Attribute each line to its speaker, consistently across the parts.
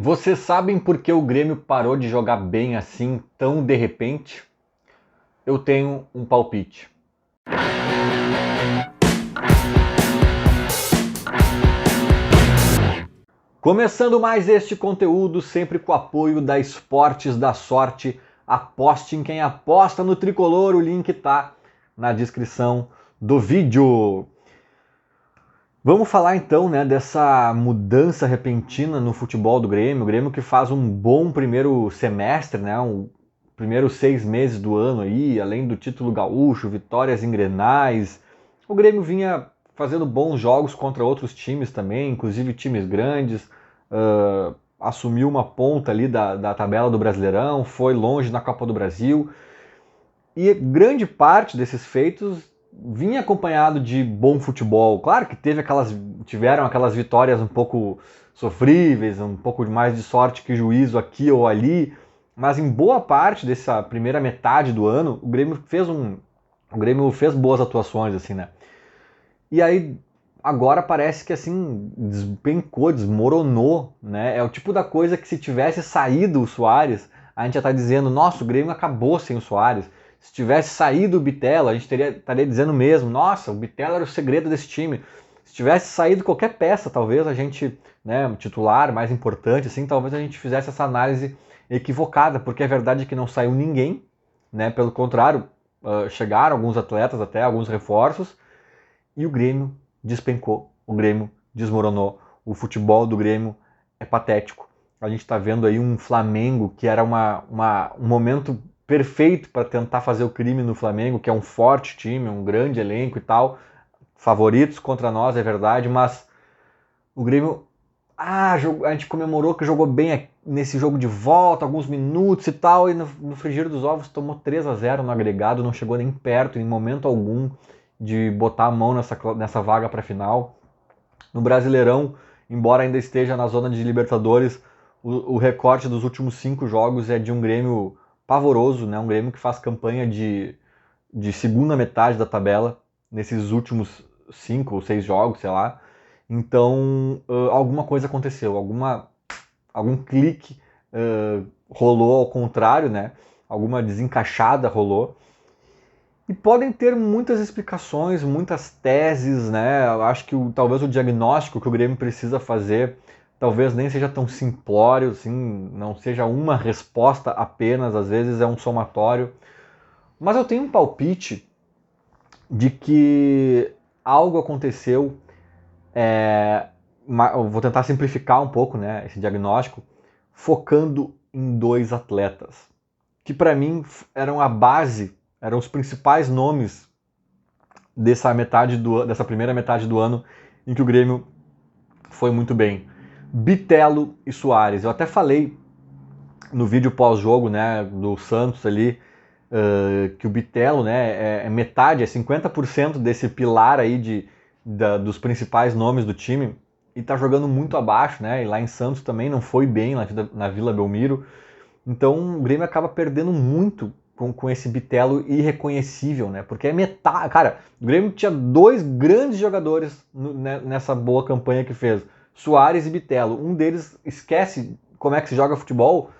Speaker 1: Vocês sabem por que o Grêmio parou de jogar bem assim tão de repente? Eu tenho um palpite. Começando mais este conteúdo, sempre com o apoio da Esportes da Sorte. Aposte em quem aposta no tricolor, o link tá na descrição do vídeo. Vamos falar então, né, dessa mudança repentina no futebol do Grêmio. O Grêmio que faz um bom primeiro semestre, né, um primeiro 6 meses do ano aí, além do título gaúcho, vitórias em Grenais. O Grêmio vinha fazendo bons jogos contra outros times também, inclusive times grandes. Assumiu uma ponta ali da tabela do Brasileirão, foi longe na Copa do Brasil. E grande parte desses feitos vinha acompanhado de bom futebol. Claro que tiveram aquelas vitórias um pouco sofríveis, um pouco mais de sorte que juízo aqui ou ali, mas em boa parte dessa primeira metade do ano, o Grêmio fez boas atuações assim, né? E aí agora parece que assim despencou, desmoronou, né? É o tipo da coisa que se tivesse saído o Soares, a gente já tá dizendo, nossa, o Grêmio acabou sem o Soares. Se tivesse saído o Bitelo, a gente estaria dizendo mesmo, nossa, o Bitelo era o segredo desse time. Se tivesse saído qualquer peça, talvez a gente, né, titular, mais importante, assim, talvez a gente fizesse essa análise equivocada, porque a verdade é que não saiu ninguém, né? Pelo contrário, chegaram alguns atletas até, alguns reforços, e o Grêmio despencou, o Grêmio desmoronou. O futebol do Grêmio é patético. A gente está vendo aí um Flamengo que era um momento perfeito para tentar fazer o crime no Flamengo, que é um forte time, um grande elenco e tal. Favoritos contra nós, é verdade, mas o Grêmio. A gente comemorou que jogou bem nesse jogo de volta, alguns minutos e tal, e no frigir dos ovos tomou 3-0 no agregado, não chegou nem perto, em momento algum, de botar a mão nessa vaga para a final. No Brasileirão, embora ainda esteja na zona de Libertadores, o recorte dos últimos 5 jogos é de um Grêmio pavoroso, né? Um Grêmio que faz campanha de segunda metade da tabela nesses últimos 5 ou 6 jogos, sei lá. Então, alguma coisa aconteceu, algum clique rolou ao contrário, né? Alguma desencaixada rolou. E podem ter muitas explicações, muitas teses, né? Eu acho que talvez o diagnóstico que o Grêmio precisa fazer talvez nem seja tão simplório, assim, não seja uma resposta apenas, às vezes é um somatório. Mas eu tenho um palpite de que algo aconteceu. Eu vou tentar simplificar um pouco, né, esse diagnóstico, focando em dois atletas, que para mim eram a base, eram os principais nomes dessa primeira metade do ano em que o Grêmio foi muito bem. Bitelo e Soares. Eu até falei no vídeo pós-jogo, né, do Santos ali, que o Bitelo, né, é metade, é 50% desse pilar aí dos principais nomes do time e tá jogando muito abaixo, né? E lá em Santos também não foi bem na Vila Belmiro. Então o Grêmio acaba perdendo muito com esse Bitelo irreconhecível, né? Porque é metade. Cara, o Grêmio tinha dois grandes jogadores nessa boa campanha que fez: Soares e Bitelo. Um deles esquece como é que se joga futebol.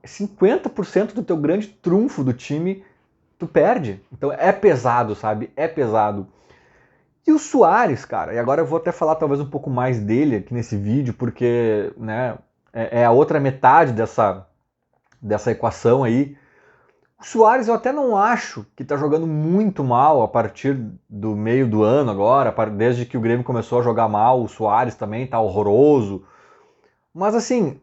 Speaker 1: 50% do teu grande trunfo do time tu perde. Então é pesado, sabe? É pesado. E o Soares, cara, e agora eu vou até falar talvez um pouco mais dele aqui nesse vídeo, porque né, é a outra metade dessa equação aí. O Soares eu até não acho que tá jogando muito mal a partir do meio do ano agora, desde que o Grêmio começou a jogar mal, o Soares também tá horroroso. Mas assim,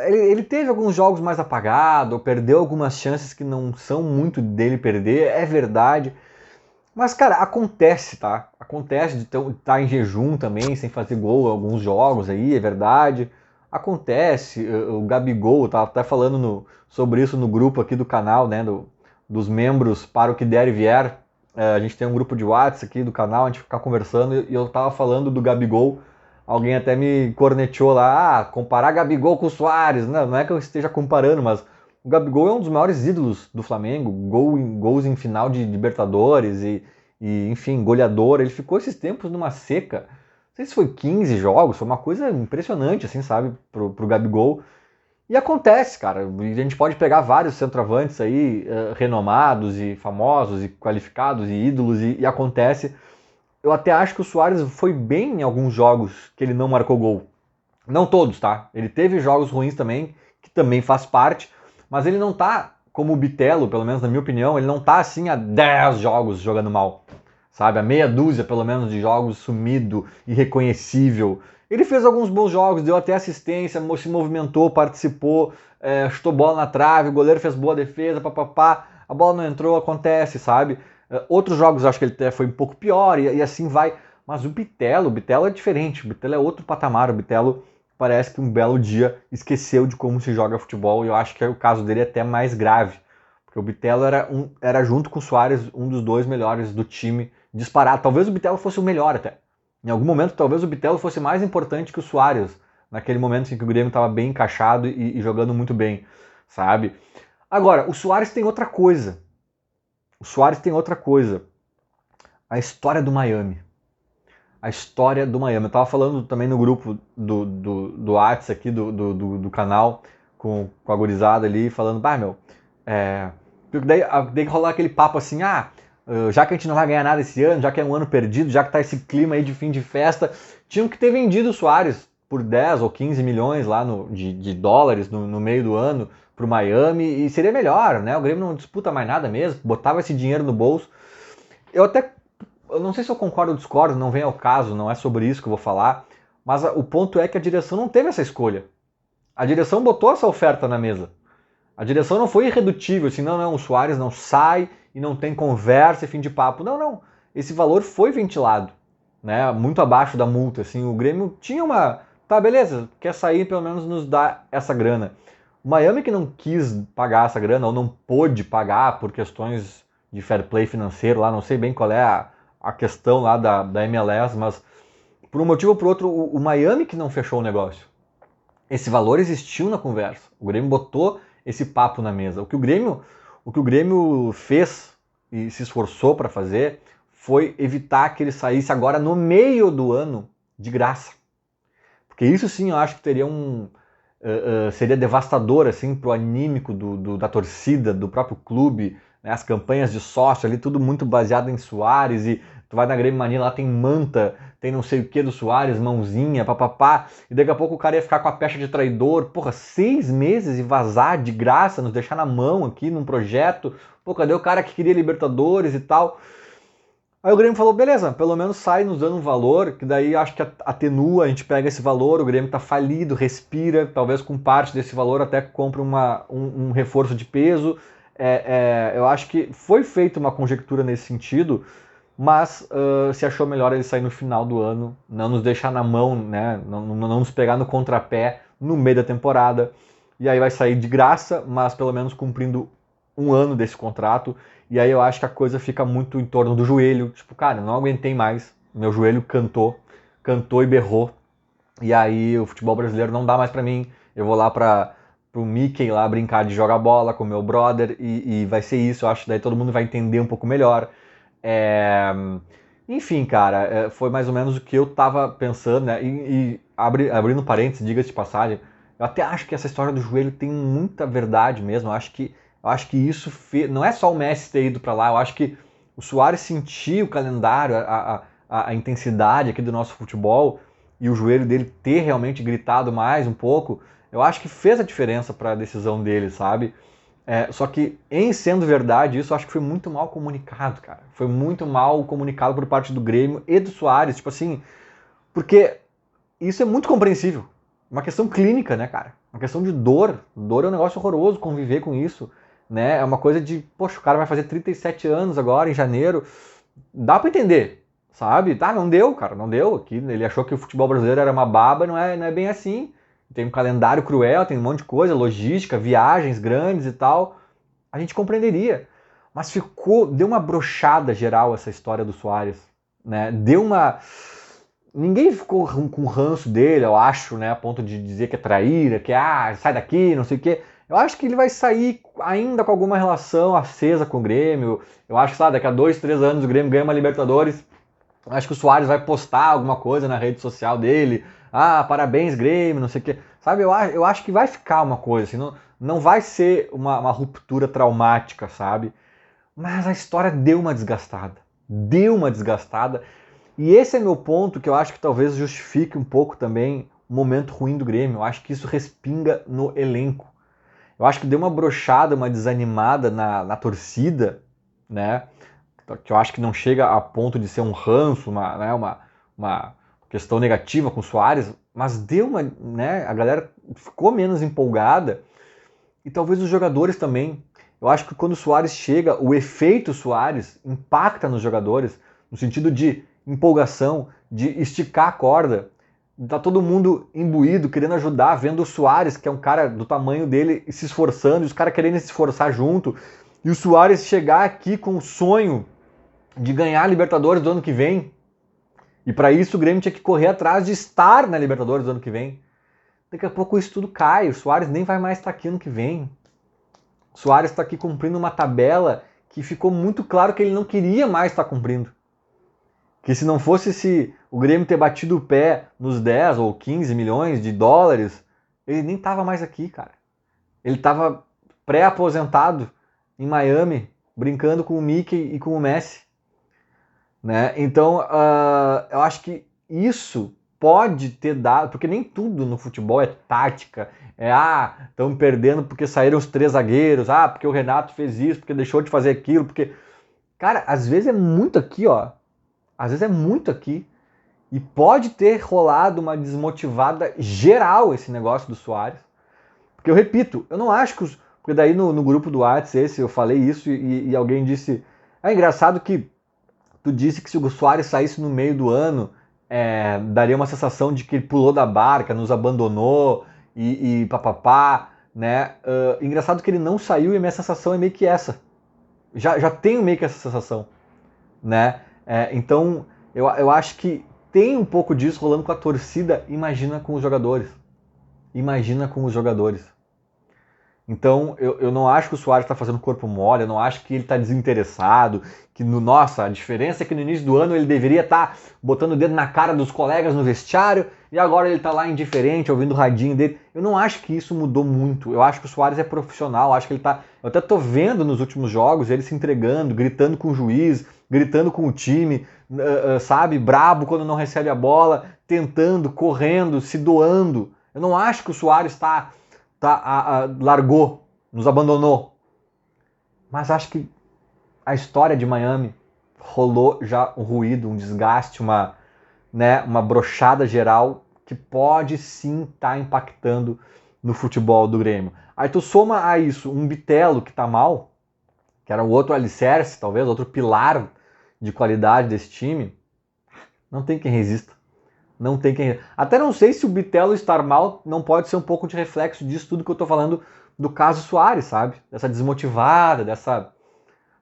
Speaker 1: ele teve alguns jogos mais apagados, perdeu algumas chances que não são muito dele perder, é verdade. Mas, cara, acontece, tá? Acontece de estar em jejum também, sem fazer gol em alguns jogos aí, é verdade. Acontece. O Gabigol, eu tava até falando sobre isso no grupo aqui do canal, né? Dos membros para o que der e vier. A gente tem um grupo de WhatsApp aqui do canal, a gente fica conversando e eu tava falando do Gabigol. Alguém até me corneteou lá, comparar Gabigol com o Soares. Não, não é que eu esteja comparando, mas o Gabigol é um dos maiores ídolos do Flamengo, gols em final de Libertadores e, enfim, goleador. Ele ficou esses tempos numa seca, sei se foi 15 jogos, foi uma coisa impressionante, assim, sabe, pro Gabigol. E acontece, cara, a gente pode pegar vários centroavantes aí, renomados e famosos e qualificados e ídolos, e acontece. Eu até acho que o Suárez foi bem em alguns jogos que ele não marcou gol. Não todos, tá? Ele teve jogos ruins também, que também faz parte, mas ele não tá como o Bitelo, pelo menos na minha opinião, ele não tá assim há 10 jogos jogando mal, sabe? A meia dúzia, pelo menos, de jogos sumido, irreconhecível. Ele fez alguns bons jogos, deu até assistência, se movimentou, participou, chutou bola na trave, o goleiro fez boa defesa, papapá, a bola não entrou, acontece, sabe? Outros jogos eu acho que ele até foi um pouco pior e assim vai. Mas o Bitelo é diferente, o Bitelo é outro patamar, o Bitelo parece que um belo dia esqueceu de como se joga futebol e eu acho que o caso dele é até mais grave. Porque o Bitelo era junto com o Suárez um dos dois melhores do time disparado. Talvez o Bitelo fosse o melhor até. Em algum momento, talvez o Bitelo fosse mais importante que o Suárez, naquele momento em que o Grêmio estava bem encaixado e jogando muito bem, sabe? Agora, o Suárez tem outra coisa. O Suárez tem outra coisa. A história do Miami. A história do Miami. Eu tava falando também no grupo do WhatsApp aqui, do canal, com a gurizada ali, falando, daí rolar aquele papo assim, já que a gente não vai ganhar nada esse ano, já que é um ano perdido, já que tá esse clima aí de fim de festa, tinham que ter vendido o Suárez por 10 ou 15 milhões lá de dólares no meio do ano pro Miami e seria melhor, né? O Grêmio não disputa mais nada mesmo, botava esse dinheiro no bolso. Eu não sei se eu concordo ou discordo, não vem ao caso, não é sobre isso que eu vou falar, mas o ponto é que a direção não teve essa escolha. A direção botou essa oferta na mesa. A direção não foi irredutível, assim, não, o Suárez não sai e não tem conversa e fim de papo. Não. Esse valor foi ventilado, né? Muito abaixo da multa, assim. O Grêmio tinha uma... Tá, beleza, quer sair, pelo menos nos dá essa grana. O Miami que não quis pagar essa grana, ou não pôde pagar por questões de fair play financeiro lá, não sei bem qual é a questão lá da MLS, mas por um motivo ou por outro, o Miami que não fechou o negócio. Esse valor existiu na conversa. O Grêmio botou esse papo na mesa. O que o Grêmio fez e se esforçou para fazer foi evitar que ele saísse agora no meio do ano de graça. Porque isso sim eu acho que teria seria devastador assim, para o anímico da torcida, do próprio clube, né? As campanhas de sócio ali, tudo muito baseado em Suárez e tu vai na Grêmio Mania, lá tem manta, tem não sei o que do Suárez, mãozinha, papapá, e daqui a pouco o cara ia ficar com a pecha de traidor, 6 meses e vazar de graça, nos deixar na mão aqui num projeto, cadê o cara que queria Libertadores e tal? Aí o Grêmio falou, beleza, pelo menos sai nos dando um valor, que daí acho que atenua, a gente pega esse valor, o Grêmio tá falido, respira, talvez com parte desse valor até compra um reforço de peso. Eu acho que foi feita uma conjectura nesse sentido, mas se achou melhor ele sair no final do ano, não nos deixar na mão, né? Não nos pegar no contrapé no meio da temporada. E aí vai sair de graça, mas pelo menos cumprindo um ano desse contrato. E aí eu acho que a coisa fica muito em torno do joelho. Tipo, cara, não aguentei mais. Meu joelho cantou e berrou. E aí o futebol brasileiro não dá mais pra mim. Eu vou lá pro Mickey lá brincar de jogar bola com meu brother e vai ser isso. Eu acho que daí todo mundo vai entender um pouco melhor. Enfim, cara, foi mais ou menos o que eu tava pensando, né? Abrindo parênteses, diga-se de passagem, eu até acho que essa história do joelho tem muita verdade mesmo. Eu acho que isso não é só o Messi ter ido para lá, eu acho que o Suárez sentir o calendário, a intensidade aqui do nosso futebol e o joelho dele ter realmente gritado mais um pouco, eu acho que fez a diferença para a decisão dele, sabe? Só que, em sendo verdade, isso eu acho que foi muito mal comunicado, cara. Foi muito mal comunicado por parte do Grêmio e do Suárez, tipo assim, porque isso é muito compreensível. Uma questão clínica, né, cara? Uma questão de dor. Dor é um negócio horroroso, conviver com isso, né? É uma coisa de, poxa, o cara vai fazer 37 anos agora, em janeiro. Dá pra entender, sabe? Tá, não deu, cara, não deu. Aqui, ele achou que o futebol brasileiro era uma baba, não é bem assim. Tem um calendário cruel, tem um monte de coisa, logística, viagens grandes e tal. A gente compreenderia. Mas deu uma brochada geral essa história do Suárez, né? Ninguém ficou com ranço dele, eu acho, né? A ponto de dizer que é traíra, que sai daqui, não sei o quê. Eu acho que ele vai sair ainda com alguma relação acesa com o Grêmio. Eu acho que, daqui a 2, 3 anos o Grêmio ganha uma Libertadores. Acho que o Suárez vai postar alguma coisa na rede social dele. Ah, parabéns, Grêmio, não sei o quê. Sabe, eu acho que vai ficar uma coisa assim, não vai ser uma ruptura traumática, sabe? Mas a história deu uma desgastada. Deu uma desgastada. E esse é meu ponto que eu acho que talvez justifique um pouco também o momento ruim do Grêmio. Eu acho que isso respinga no elenco. Eu acho que deu uma brochada, uma desanimada na torcida, né? Que eu acho que não chega a ponto de ser um ranço, né? Uma questão negativa com o Suárez, mas deu uma, né? A galera ficou menos empolgada e talvez os jogadores também. Eu acho que quando o Suárez chega, o efeito Suárez impacta nos jogadores, no sentido de empolgação, de esticar a corda. Tá todo mundo imbuído, querendo ajudar, vendo o Suárez, que é um cara do tamanho dele, se esforçando, e os caras querendo se esforçar junto. E o Suárez chegar aqui com o sonho de ganhar a Libertadores do ano que vem. E para isso o Grêmio tinha que correr atrás de estar na Libertadores do ano que vem. Daqui a pouco isso tudo cai, o Suárez nem vai mais estar aqui ano que vem. O Suárez está aqui cumprindo uma tabela que ficou muito claro que ele não queria mais estar cumprindo. Que se não fosse o Grêmio ter batido o pé nos 10 ou 15 milhões de dólares, ele nem estava mais aqui, cara. Ele estava pré-aposentado em Miami, brincando com o Mickey e com o Messi. Né? Então, eu acho que isso pode ter dado, porque nem tudo no futebol é tática, estão perdendo porque saíram os 3 zagueiros, porque o Renato fez isso, porque deixou de fazer aquilo, porque, cara, às vezes é muito aqui, ó, às vezes é muito aqui, e pode ter rolado uma desmotivada geral esse negócio do Suárez, porque eu repito, eu não acho que porque daí no grupo do WhatsApp eu falei isso e alguém disse, é engraçado que tu disse que se o Suárez saísse no meio do ano, daria uma sensação de que ele pulou da barca, nos abandonou e papapá, né? Engraçado que ele não saiu e a minha sensação é meio que essa. Já tenho meio que essa sensação, né? Então, eu acho que tem um pouco disso rolando com a torcida, imagina com os jogadores. Imagina com os jogadores. Então, eu não acho que o Suárez está fazendo corpo mole, eu não acho que ele está desinteressado, que nossa, a diferença é que no início do ano ele deveria estar botando o dedo na cara dos colegas no vestiário e agora ele está lá indiferente, ouvindo o radinho dele. Eu não acho que isso mudou muito. Eu acho que o Suárez é profissional, acho que ele tá. Eu até tô vendo nos últimos jogos ele se entregando, gritando com o juiz, gritando com o time, sabe, brabo quando não recebe a bola, tentando, correndo, se doando. Eu não acho que o Suárez largou, nos abandonou. Mas acho que a história de Miami rolou já um ruído, um desgaste, uma brochada geral que pode sim estar impactando no futebol do Grêmio. Aí tu soma a isso um Bitelo que tá mal, que era o outro alicerce, talvez, outro pilar de qualidade desse time, não tem quem resista. Não tem quem. Até não sei se o Bitelo estar mal não pode ser um pouco de reflexo disso tudo que eu tô falando do caso Suárez, sabe? Dessa desmotivada, dessa.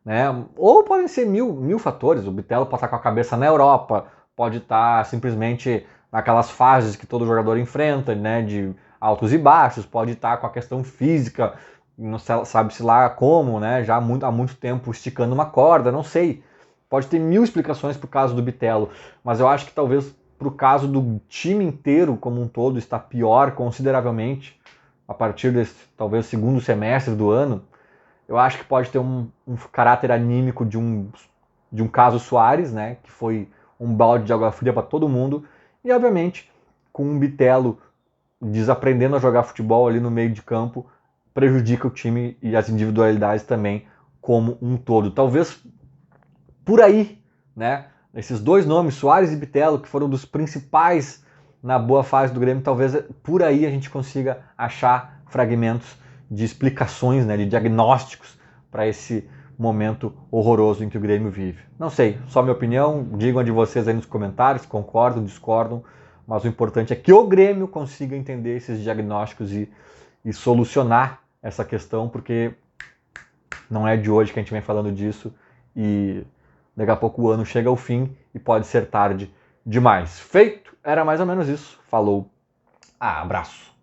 Speaker 1: Né? Ou podem ser mil fatores. O Bitelo pode estar com a cabeça na Europa, pode estar simplesmente naquelas fases que todo jogador enfrenta, né? De altos e baixos, pode estar com a questão física, não sabe-se lá como, né? Já há muito tempo esticando uma corda, não sei. Pode ter mil explicações pro caso do Bitelo, mas eu acho que talvez para o caso do time inteiro como um todo está pior consideravelmente a partir desse talvez segundo semestre do ano, eu acho que pode ter um caráter anímico de um caso Suárez, né, que foi um balde de água fria para todo mundo, e obviamente com um Bitelo desaprendendo a jogar futebol ali no meio de campo, prejudica o time e as individualidades também como um todo. Talvez por aí, né? Esses dois nomes, Suárez e Bitelo, que foram dos principais na boa fase do Grêmio, talvez por aí a gente consiga achar fragmentos de explicações, né, de diagnósticos para esse momento horroroso em que o Grêmio vive. Não sei, só minha opinião, digam a de vocês aí nos comentários, concordam, discordam, mas o importante é que o Grêmio consiga entender esses diagnósticos e solucionar essa questão, porque não é de hoje que a gente vem falando disso e daqui a pouco o ano chega ao fim e pode ser tarde demais. Feito? Era mais ou menos isso. Falou. Abraço.